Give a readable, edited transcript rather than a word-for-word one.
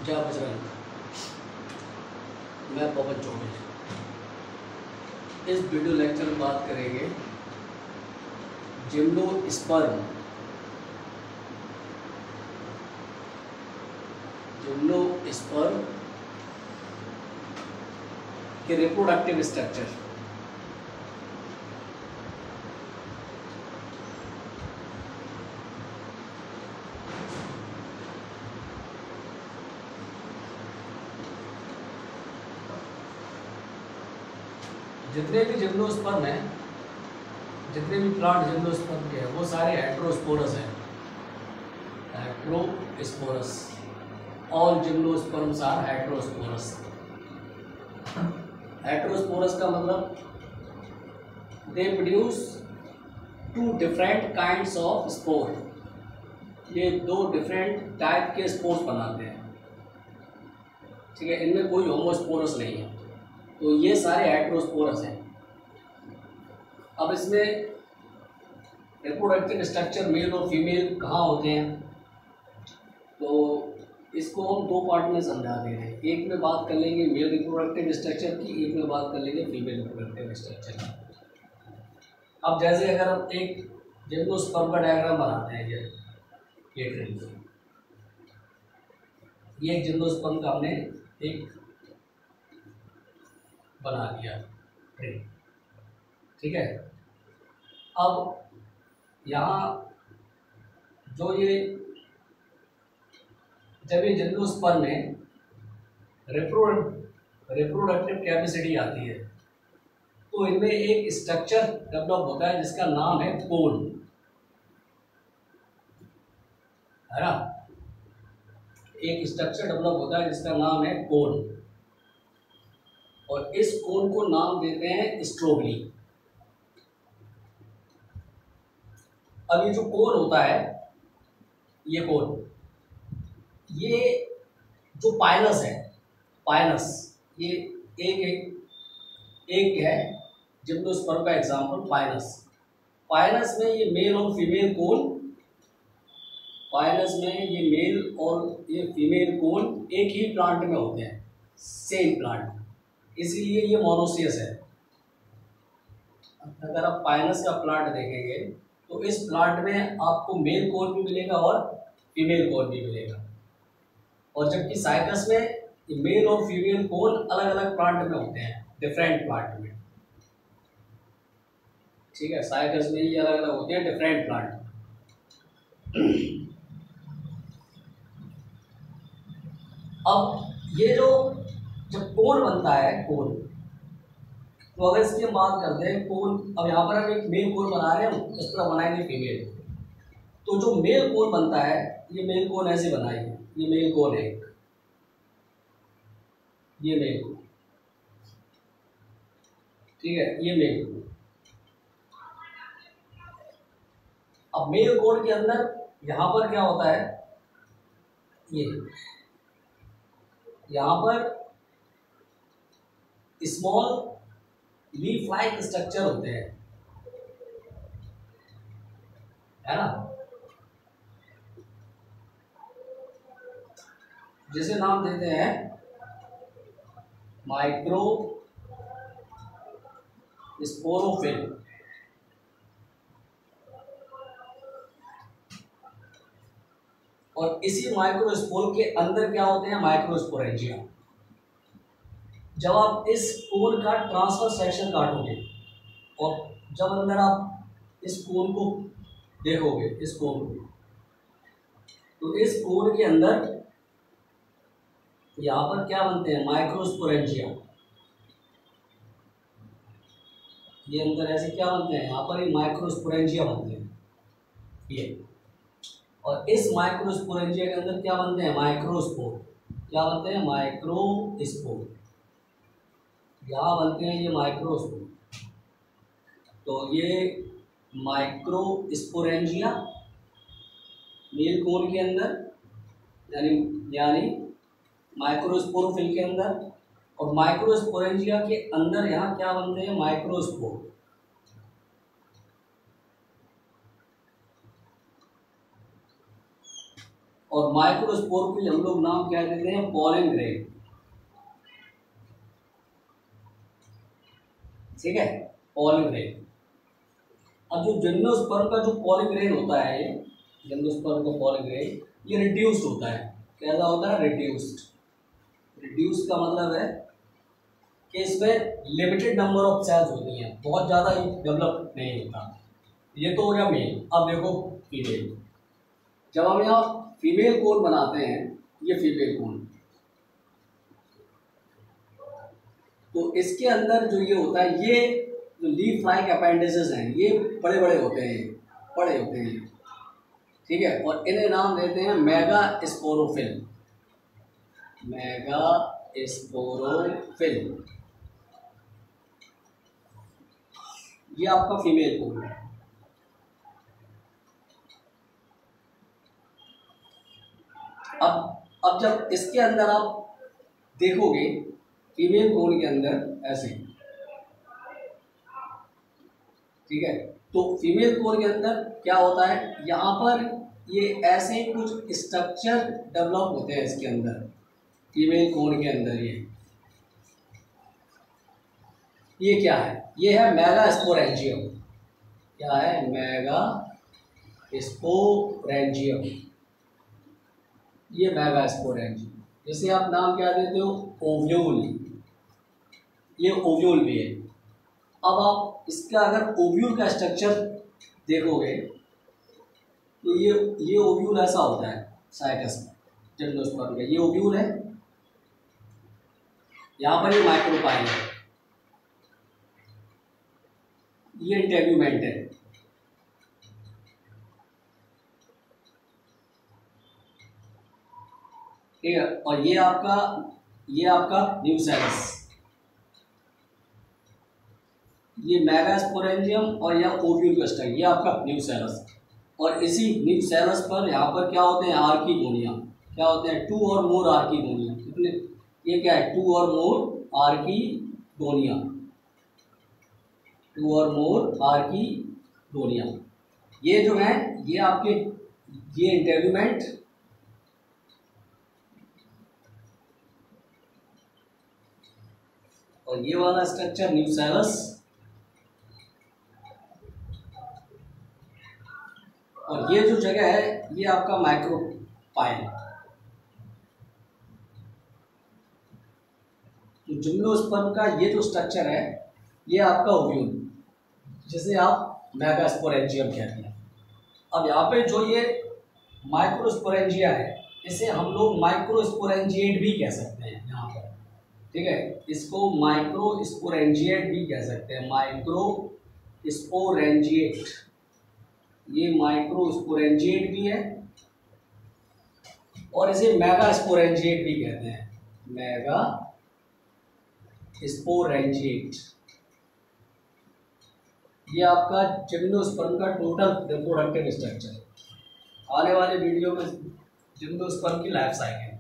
जय बजरंग। मैं पवन चौबे। इस वीडियो लेक्चर में बात करेंगे जिम्नोस्पर्म के रिप्रोडक्टिव स्ट्रक्चर। जितने भी जिम्नोस्पर्म हैं, जितने भी प्लांट जिम्नोस्पर्म के हैं, वो सारे हेटेरोस्पोरस हैं। Heterosporous. All gymnosperms are heterosporous. Heterosporous का मतलब they produce two different kinds of spore. ये दो डिफरेंट टाइप के स्पोर्स बनाते हैं, ठीक है। इनमें कोई होमोस्पोरस नहीं है, तो ये सारे हेटेरोस्पोरस हैं। अब इसमें रिप्रोडक्टिव स्ट्रक्चर मेल और फीमेल कहाँ होते हैं, तो इसको हम दो पार्ट में समझा दे रहे हैं। एक में बात कर लेंगे मेल रिप्रोडक्टिव स्ट्रक्चर की, एक में बात कर लेंगे फीमेल रिप्रोडक्टिव स्ट्रक्चर की। अब जैसे अगर हम एक जिम्नोस्पर्म का डायग्राम बनाते हैं, ये एक जिम्नोस्पर्म का हमने एक बना दिया ट्री, ठीक है। अब यहाँ जो ये जब ये जिम्नोस्पर्म में रिप्रोडक्टिव कैपेसिटी आती है, तो इनमें एक स्ट्रक्चर डेवलप होता है जिसका नाम है कोन, है ना। एक स्ट्रक्चर डेवलप होता है जिसका नाम है कोन, और इस कोन को नाम देते हैं स्ट्रोगली। अब ये जो कोन होता है, ये कोन, ये जो पाइलस है, पाइलस ये एक है जिम्नोस्पर्म का एग्जाम्पल पाइलस। पाइलस में ये मेल और फीमेल कोन, पाइलस में ये मेल और ये फीमेल कोन एक ही प्लांट में होते हैं, सेम प्लांट, इसीलिए ये मोनोसियस है। अगर आप पाइलस का प्लांट देखेंगे तो इस प्लांट में आपको मेल कोन भी मिलेगा और फीमेल कोन भी मिलेगा, और जबकि साइकस में मेल और फीमेल कोन अलग अलग प्लांट में होते हैं, डिफरेंट प्लांट में, ठीक है। साइकस में ये अलग अलग होते हैं डिफरेंट प्लांट। अब ये जो जब कोन बनता है, कोन, तो अगर इसकी हम बात करते हैं कोन, अब यहाँ पर हम एक मेल कोन बना रहे हैं, इस तरह बनाएंगे फीमेल। तो जो मेल कोन बनता है, ये मेल कोन ऐसे बनाएंगे, ये मेल कोन है, ये मेल कोन, ठीक है, ये मेल कोन। अब मेल कोन के अंदर यहाँ पर क्या होता है, ये यहाँ पर स्मॉल लीफ लाइक स्ट्रक्चर होते हैं, है ना, जिसे नाम देते हैं माइक्रो स्पोरोफिल। और इसी माइक्रोस्पोर के अंदर क्या होते हैं, माइक्रोस्पोरेंजिया। जब आप इस कोन का ट्रांसफर सेक्शन काटोगे और जब अंदर आप इस कोन को देखोगे, इस कोन को, तो इस कोन के अंदर यहाँ पर क्या बनते हैं, माइक्रोस्पोरेंजिया। ये अंदर ऐसे क्या बनते हैं, यहाँ पर ये माइक्रोस्पोरेंजिया बनते हैं, ये। और इस माइक्रोस्पोरेंजिया के अंदर क्या बनते हैं, माइक्रोस्पोर। क्या बनते हैं, माइक्रोस्पोर। यहाँ बनते हैं ये माइक्रोस्पोर। तो ये माइक्रोस्पोरेंजिया मेल कोन के अंदर, यानी माइक्रोस्पोरोफिल के अंदर, और माइक्रोस्पोरेंजिया के अंदर यहाँ क्या बनते हैं, माइक्रोस्पोर। और माइक्रोस्पोर को हम लोग नाम क्या देते हैं, पॉलन ग्रेन। ठीक है, पॉलन ग्रेन। अब जो जिम्नोस्पर्म का जो पॉलन ग्रेन होता है, ये जिम्नोस्पर्म का पॉलन ग्रेन ये रिड्यूस्ड होता है। कैसा होता है, रिड्यूस्ड। रिड्यूस्ड का मतलब है कि इसमें लिमिटेड नंबर ऑफ सेल्स होती हैं, बहुत ज़्यादा डेवलप नहीं होता। ये तो हो गया मेल। अब देखो फीमेल। जब हम यहाँ फीमेल कोन बनाते हैं, ये फीमेल कोन, तो इसके अंदर जो ये होता है, ये जो लीफ लाइक अपेंडिसेस हैं ये बड़े बड़े होते हैं, बड़े होते हैं। ठीक है, और इन्हें नाम देते हैं मेगा स्पोरोफिल। मेगा स्पोरोफिल, ये आपका फीमेल कोन है। अब जब इसके अंदर आप देखोगे फीमेल कोन के अंदर ऐसे, ठीक है, तो फीमेल कोन के अंदर क्या होता है, यहाँ पर ये ऐसे कुछ स्ट्रक्चर डेवलप होते हैं इसके अंदर, फीमेल कोन के अंदर। ये क्या है, ये है मेगा स्पोरेंजियम। क्या है, मेगा स्पोरेंजियम। ये मेगा स्पोरेंजियम, जिसे आप नाम क्या देते हो, ओव्यूल। ये ओव्यूल भी है। अब आप इसका अगर ओव्यूल का स्ट्रक्चर देखोगे तो ये ओव्यूल ऐसा होता है साइटस में, जिम्नोस्पर्म का। ये ओव्यूल है, यहाँ पर ये माइक्रोपाइल है, ये इंटेग्यूमेंट है। ठीक है, और ये आपका न्यूसेलस। ये मेगा स्पोरेंजियम और यह ओव्यूल का स्ट्रक्चर, ये आपका न्यूसेलस। और इसी न्यूसेलस पर यहाँ पर क्या होते हैं, आर्कीगोनिया। क्या होते हैं, 2 और मोर आर्कीगोनिया। कितने, ये क्या है, 2 और मोर आर्कीगोनिया। 2 और मोर आर्कीगोनिया। ये जो है ये आपके, ये इंटेग्यूमेंट, और ये वाला स्ट्रक्चर न्यूसेलस, और ये जो जगह है ये आपका माइक्रोपाइल। तो जिम्नोस्पर्म का ये जो स्ट्रक्चर है ये आपका ओव्यूल, जिसे आप मेगास्पोरेंजियम कहते हैं। अब यहाँ पे जो ये माइक्रोस्पोरेंजिया है, इसे हम लोग माइक्रोस्पोरेंजिएट भी कह सकते हैं यहाँ पर। ठीक है, इसको माइक्रोस्पोरेंजिएट भी कह सकते हैं, माइक्रोस्पोरेंजिएट। ये माइक्रोस्पोरेंजिएट भी है और इसे मेगास्पोरेंजिएट भी कहते हैं, मेगास्पोरेंजिएट। ये आपका जिम्नोस्पर्म का टोटल रिप्रोडक्टिव स्ट्रक्चर। आने वाले वीडियो में जिम्नोस्पर्म की लाइफ साइकिल।